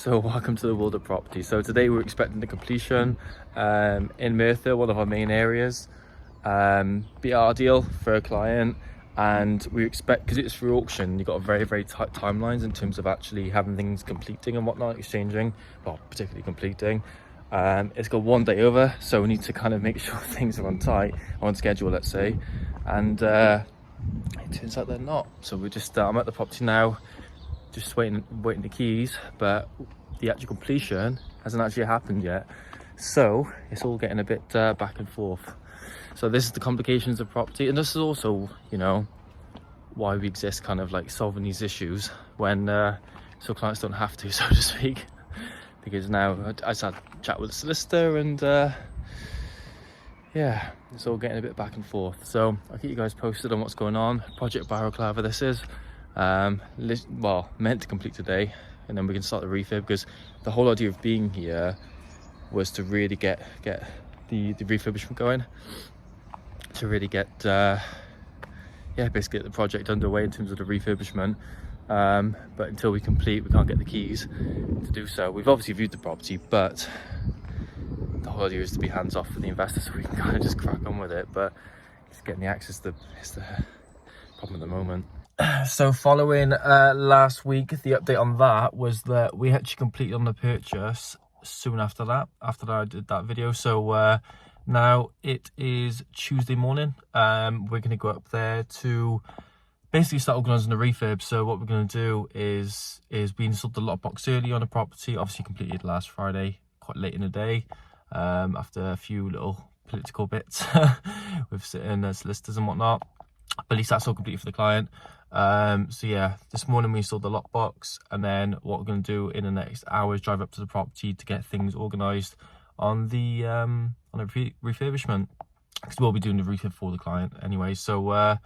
So welcome to the world of property. So today we're expecting the completion in Merthyr, one of our main areas. Be ideal for a client, and we expect, because it's through auction, you've got very tight timelines in terms of actually having things completing and whatnot, exchanging, well, particularly completing. It's got 1 day over, so we need to kind of make sure things are on schedule, let's say. And it turns out they're not. So we're just I'm at the property now, just waiting the keys, but the actual completion hasn't actually happened yet. So it's all getting a bit back and forth. So this is the complications of property, and this is also, you know, why we exist, kind of like solving these issues when so clients don't have to, so to speak. Because now I just had a chat with the solicitor, and yeah, it's all getting a bit back and forth. So I'll keep you guys posted on what's going on. Project Barrowclaver this is. Well, meant to complete today, and then we can start the refurb, because the whole idea of being here was to really get the refurbishment going, to really get basically get the project underway in terms of the refurbishment. But until we complete, we can't get the keys to do so. We've obviously viewed the property, but the whole idea is to be hands off for the investor, so we can kind of just crack on with it. But just getting the access is the problem at the moment. So following last week, the update on that was that we actually completed on the purchase soon after that I did that video. So now it is Tuesday morning. We're going to go up there to basically start organising the refurb. So what we're going to do is we installed the lockbox early on the property, obviously completed last Friday, quite late in the day, after a few little political bits with sitting solicitors and whatnot. But at least that's all complete for the client. So yeah, this morning we installed the lockbox, and then what we're going to do in the next hour is drive up to the property to get things organised on the refurbishment, because we'll be doing the refurb for the client anyway. So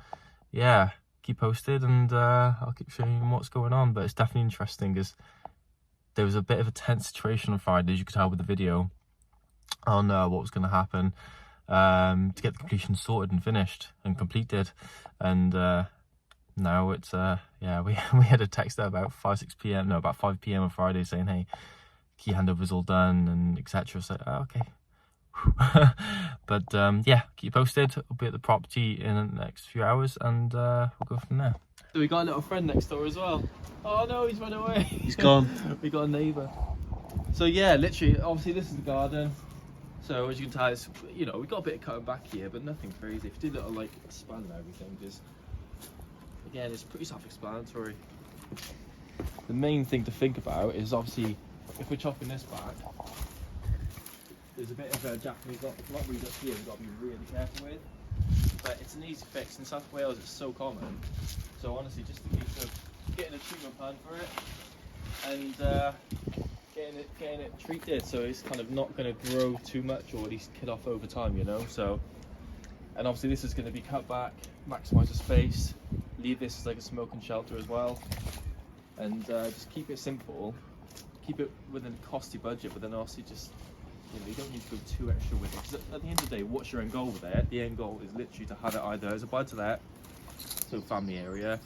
yeah, keep posted, and I'll keep showing you what's going on. But it's definitely interesting, because there was a bit of a tense situation on Friday, as you could tell with the video, on what was going to happen to get the completion sorted and finished and completed. And now it's yeah, we had a text at about 5 p.m on Friday saying, hey, key handover's all done and etc. So okay. But yeah, keep posted. We'll be at the property in the next few hours, and we'll go from there. So we got a little friend next door as well. Oh no, he's run away. He's gone. We got a neighbour. So yeah, literally, obviously this is the garden. So as you can tell, it's, you know, we got a bit of cutting back here, but nothing crazy. If you do a little like span and everything, just again, it's pretty self-explanatory. The main thing to think about is obviously if we're chopping this back, there's a bit of a Japanese knotweed up here we've got to be really careful with. But it's an easy fix. In South Wales, it's so common. So honestly, just a case of getting a treatment plan for it, and getting it treated so it's kind of not going to grow too much, or at least kill off over time, you know. So, and obviously this is going to be cut back, maximise the space, leave this as like a smoking shelter as well, and just keep it simple, keep it within a costly budget, but then also just, you know, you don't need to go too extra with it, because at the end of the day, what's your end goal with it? The end goal is literally to have it either as a buy-to-let, so family area,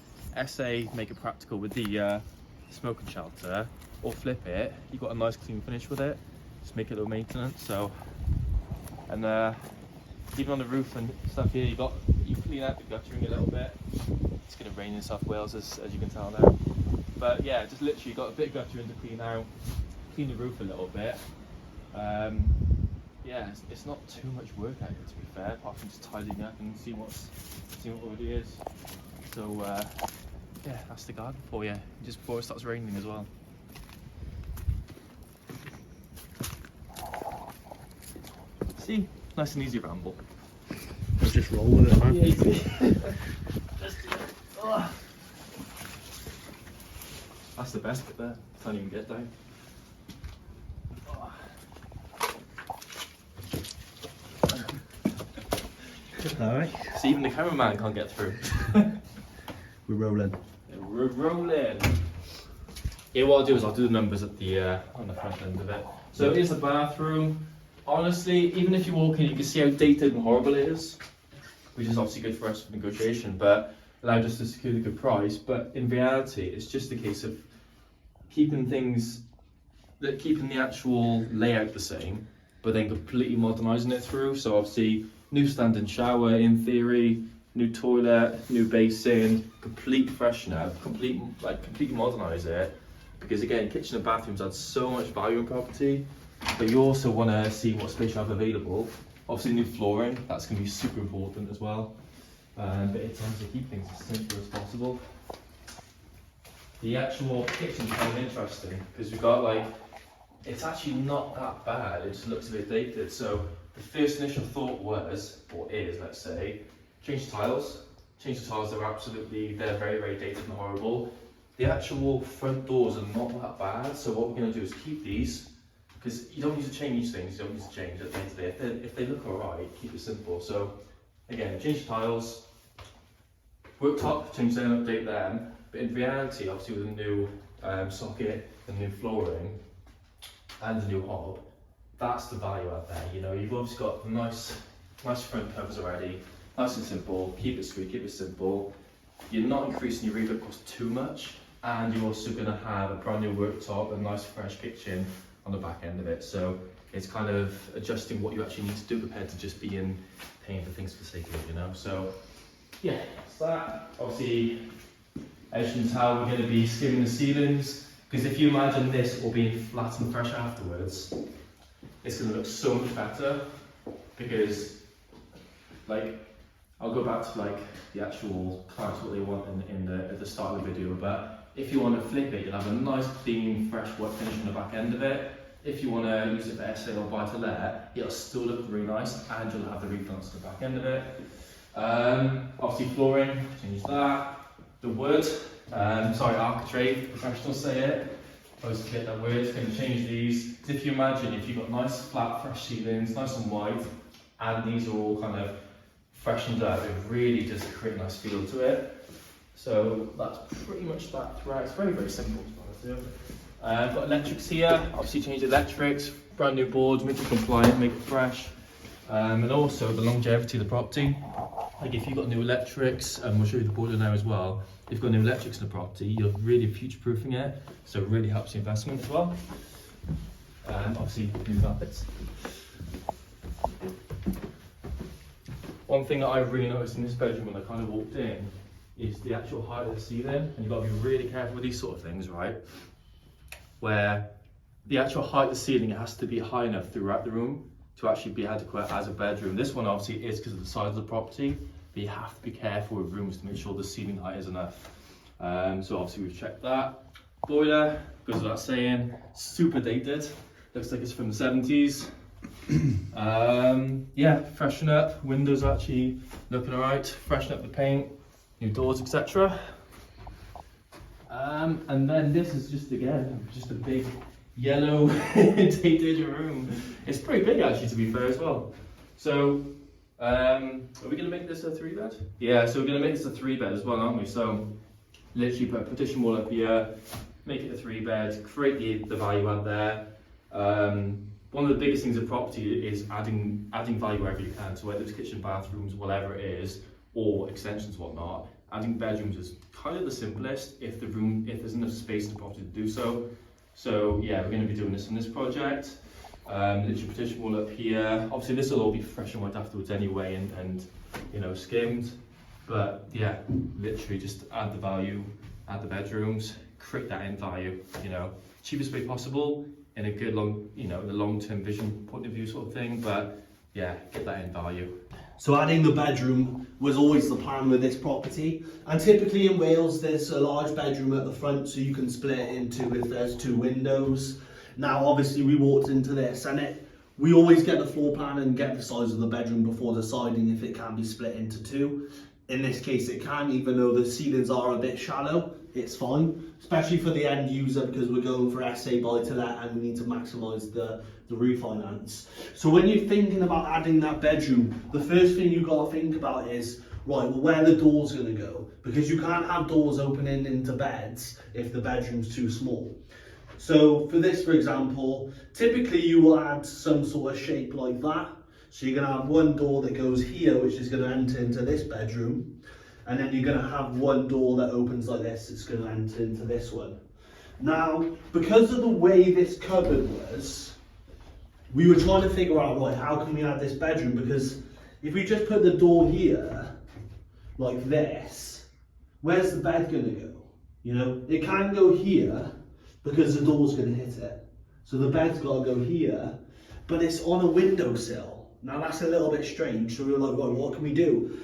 SA, make it practical with the smoking shelter, or flip it. You got a nice clean finish with it, just make it low maintenance. So, and even on the roof and stuff here, you clean out the guttering a little bit. It's going to rain in South Wales, as you can tell now, but yeah, just literally got a bit of guttering to clean out, clean the roof a little bit. Yeah, it's not too much work out here, to be fair, apart from just tidying up and see what already is. So yeah, that's the garden for you, just before it starts raining as well. See, nice and easy ramble. I'll just roll with it, man. Yeah, easy. Just do it. Oh. That's the best bit there. Can't even get down. Oh. Alright. So even the cameraman can't get through. We're rolling. We're rolling. Yeah, what I'll do is I'll do the numbers at the on the front end of it. So here's the bathroom. Honestly, even if you walk in, you can see how dated and horrible it is, which is obviously good for us for negotiation, but allowed us to secure a good price. But in reality, it's just a case of keeping things they're keeping the actual layout the same, but then completely modernising it through. So obviously, new standing shower in theory, new toilet, new basin, complete freshen up, completely modernise it. Because again, kitchen and bathrooms add so much value in property, but you also want to see what space you have available. Obviously, new flooring, that's going to be super important as well. But it tends to keep things as simple as possible. The actual kitchen's kind of interesting because we've got like, it's actually not that bad, it just looks a bit dated. So the first initial thought was, or is, let's say, change the tiles. Change the tiles, they're very, very dated and horrible. The actual front doors are not that bad, so what we're going to do is keep these, because you don't need to change things, you don't need to change at the end of the day. If they look alright, keep it simple. So again, change the tiles, worktop, change them, update them, but in reality, obviously with a new socket, the new flooring, and the new hob, that's the value out there. You know, you've obviously got nice front covers already, nice and simple, keep it sweet, keep it simple. You're not increasing your refurb cost too much, and you're also going to have a brand new worktop, a nice fresh kitchen on the back end of it. So it's kind of adjusting what you actually need to do compared to just paying for things for the sake of it, you know. So yeah, that's that. Obviously, as you can tell, we're going to be skimming the ceilings, because if you imagine this all being flat and fresh afterwards, it's going to look so much better. Because like, I'll go back to like the actual clients, what they want at the start of the video, but if you want to flip it, you'll have a nice clean, fresh work finish on the back end of it. If you want to use it for SA or buy to let, it'll still look really nice, and you'll have the refinance at the back end of it. Obviously flooring, change that. The wood, architrave, professionals say it. I always forget that word, it's going to change these. If you imagine, if you've got nice flat, fresh ceilings, nice and white, and these are all kind of freshened up, it really does create a nice feel to it. So that's pretty much that throughout. It's very, very simple to be honest. I've got electrics here, obviously change the electrics, brand new boards, make it compliant, make it fresh. And also the longevity of the property. Like if you've got new electrics, and we'll show you the boiler now as well, if you've got new electrics in the property, you're really future-proofing it, so it really helps the investment as well. Obviously new carpets. One thing that I really noticed in this bedroom when I kind of walked in is the actual height of the ceiling, and you've got to be really careful with these sort of things, right? Where the actual height of the ceiling has to be high enough throughout the room to actually be adequate as a bedroom. This one obviously is because of the size of the property, but you have to be careful with rooms to make sure the ceiling height is enough. So obviously we've checked that. Boiler, goes without saying, super dated. Looks like it's from the 70s. Yeah, freshen up. Windows are actually looking alright. Freshen up the paint, new doors, etc. And then this is just a big yellow dated room. It's pretty big actually, to be fair as well. So are we going to make this a 3-bed? Yeah, so we're going to make this a 3-bed as well, aren't we? So literally put a partition wall up here, make it a 3-bed, create the value out there. One of the biggest things of property is adding value wherever you can. So whether it's kitchen, bathrooms, whatever it is, or extensions, whatnot. Adding bedrooms is kind of the simplest if there's enough space in the property to do so. So yeah, we're going to be doing this on this project. Literally partition wall up here. Obviously this will all be fresh and white afterwards anyway, and you know, skimmed. But yeah, literally just add the value, add the bedrooms, create that end value. You know, cheapest way possible in a good the long-term vision point of view sort of thing. But yeah, get that end value. So adding the bedroom was always the plan with this property, and typically in Wales there's a large bedroom at the front, so you can split it into if there's 2 windows. Now obviously we walked into this and we always get the floor plan and get the size of the bedroom before deciding if it can be split into 2. In this case it can, even though the ceilings are a bit shallow, it's fine, especially for the end user, because we're going for SA buy to let and we need to maximise the refinance. So when you're thinking about adding that bedroom, the first thing you've got to think about is, right, well, where the door's going to go, because you can't have doors opening into beds if the bedroom's too small. So for this, for example, typically you will add some sort of shape like that. So you're going to have one door that goes here, which is going to enter into this bedroom. And then you're going to have one door that opens like this, it's going to enter into this one. Now, because of the way this cupboard was, we were trying to figure out, right, how can we add this bedroom? Because if we just put the door here, like this, where's the bed gonna go? You know, it can go here because the door's gonna hit it. So the bed's gotta go here, but it's on a windowsill. Now that's a little bit strange, so we were like, right, what can we do?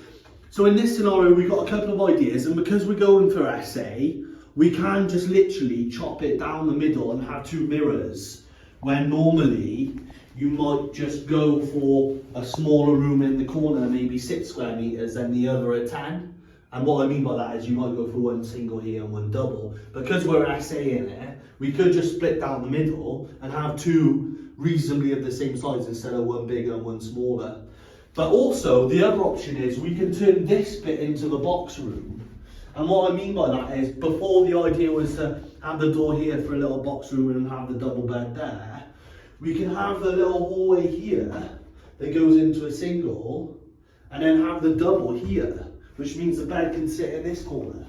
So in this scenario, we got a couple of ideas, and because we're going for SA, we can just literally chop it down the middle and have 2 mirrors, where normally you might just go for a smaller room in the corner, maybe 6 square meters, and the other at 10. And what I mean by that is you might go for 1 single here and 1 double. Because we're SA in it, we could just split down the middle and have 2 reasonably of the same size instead of 1 bigger and 1 smaller. But also, the other option is we can turn this bit into the box room. And what I mean by that is, before the idea was to have the door here for a little box room and have the double bed there, we can have the little hallway here that goes into a single, and then have the double here, which means the bed can sit in this corner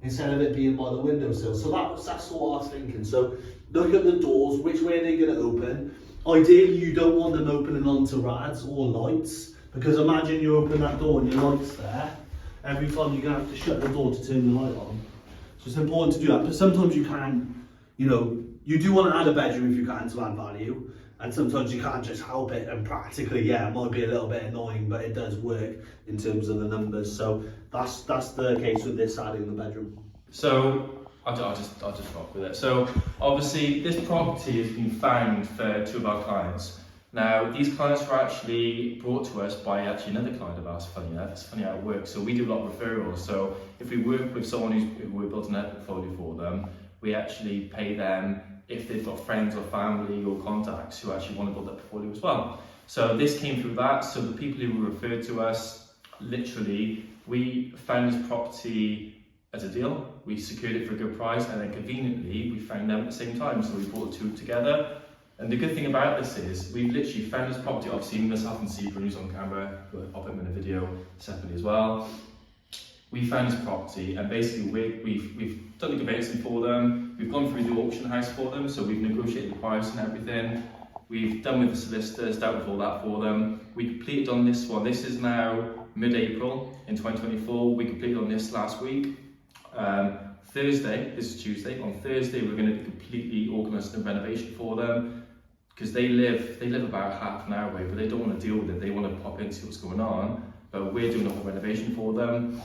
instead of it being by the windowsill. So that's what I was thinking. So look at the doors, which way are they going to open? Ideally, you don't want them opening onto rads or lights, because imagine you open that door and your light's there. Every time you're going to have to shut the door to turn the light on. So it's important to do that, but sometimes you can, you know, you do want to add a bedroom if you can to add value, and sometimes you can't just help it, and practically, yeah, it might be a little bit annoying, but it does work in terms of the numbers. So that's the case with this adding the bedroom. So I'll just rock with it. So obviously this property has been found for 2 of our clients. Now these clients were actually brought to us by another client of ours, funny enough. It's funny how it works. So we do a lot of referrals. So if we work with someone who we're building a portfolio for them, we actually pay them if they've got friends or family or contacts who actually want to build that portfolio as well. So this came through that. So the people who were referred to us, literally, we found this property as a deal. We secured it for a good price, and then conveniently we found them at the same time. So we brought the 2 together. And the good thing about this is we've literally found this property. Obviously, myself and Steve who's on camera, we'll pop him in a video separately as well. We found this property, and basically we've done the conveyancing for them. We've gone through the auction house for them, so we've negotiated the price and everything. We've done with the solicitors, dealt with all that for them. We completed on this one. This is now mid-April in 2024. We completed on this last week. Thursday, this is Tuesday. On Thursday, we're going to be completely organising the renovation for them, because they live about half an hour away, but they don't want to deal with it. They want to pop in and see what's going on. But we're doing a whole renovation for them.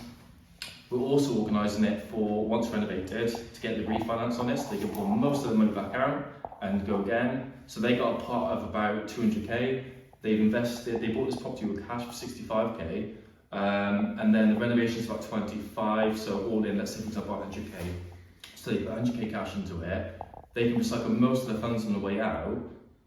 We're also organising it for, once renovated, to get the refinance on this. They can pull most of the money back out and go again. So they got a pot of about 200k. They've invested, they bought this property with cash for 65k. And then the renovation is about 25, so all in, let's say for example 100k. So they put 100k cash into it. They can recycle most of the funds on the way out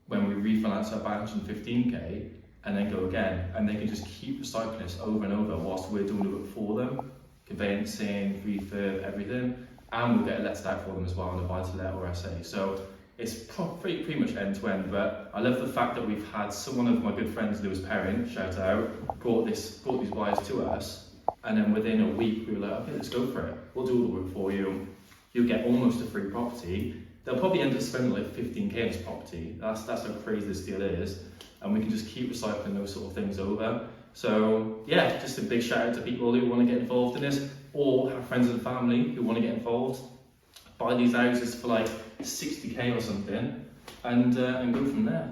when we refinance at about 115k, and then go again. And they can just keep recycling this over and over whilst we're doing the work for them. Conveyancing, refurb, everything, and we'll get it let out for them as well on a buy-to-let or SA. So it's pretty much end to end. But I love the fact that we've had one of my good friends, Lewis Perrin, shout out, brought these buyers to us, and then within a week we were like, okay, let's go for it. We'll do all the work for you. You'll get almost a free property. They'll probably end up spending like 15k on this property. That's how crazy this deal is, and we can just keep recycling those sort of things over. So yeah, just a big shout out to people who want to get involved in this, or have friends and family who want to get involved. Buy these houses for like 60k or something, and go from there.